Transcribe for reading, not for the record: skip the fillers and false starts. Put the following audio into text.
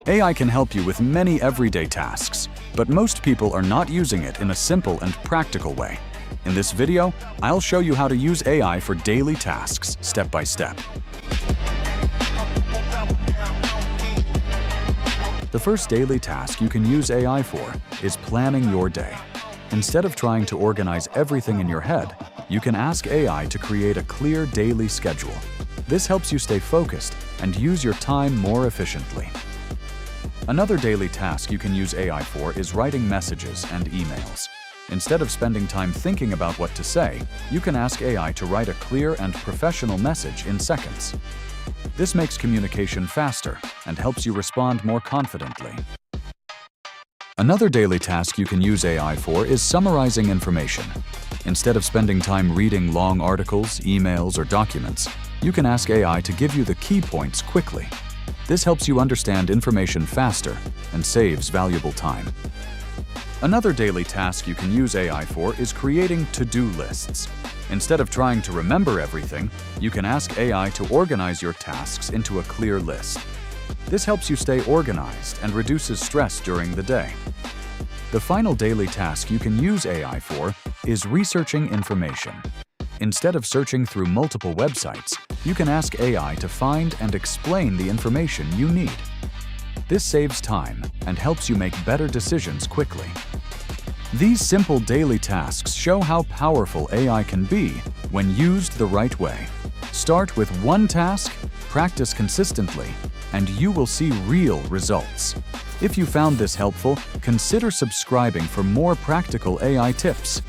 AI can help you with many everyday tasks, but most people are not using it in a simple and practical way. In this video, I'll show you how to use AI for daily tasks, step by step. The first daily task you can use AI for is planning your day. Instead of trying to organize everything in your head, you can ask AI to create a clear daily schedule. This helps you stay focused and use your time more efficiently. Another daily task you can use AI for is writing messages and emails. Instead of spending time thinking about what to say, you can ask AI to write a clear and professional message in seconds. This makes communication faster and helps you respond more confidently. Another daily task you can use AI for is summarizing information. Instead of spending time reading long articles, emails, or documents, you can ask AI to give you the key points quickly. This helps you understand information faster and saves valuable time. Another daily task you can use AI for is creating to-do lists. Instead of trying to remember everything, you can ask AI to organize your tasks into a clear list. This helps you stay organized and reduces stress during the day. The final daily task you can use AI for is researching information. Instead of searching through multiple websites, you can ask AI to find and explain the information you need. This saves time and helps you make better decisions quickly. These simple daily tasks show how powerful AI can be when used the right way. Start with one task, practice consistently, and you will see real results. If you found this helpful, consider subscribing for more practical AI tips.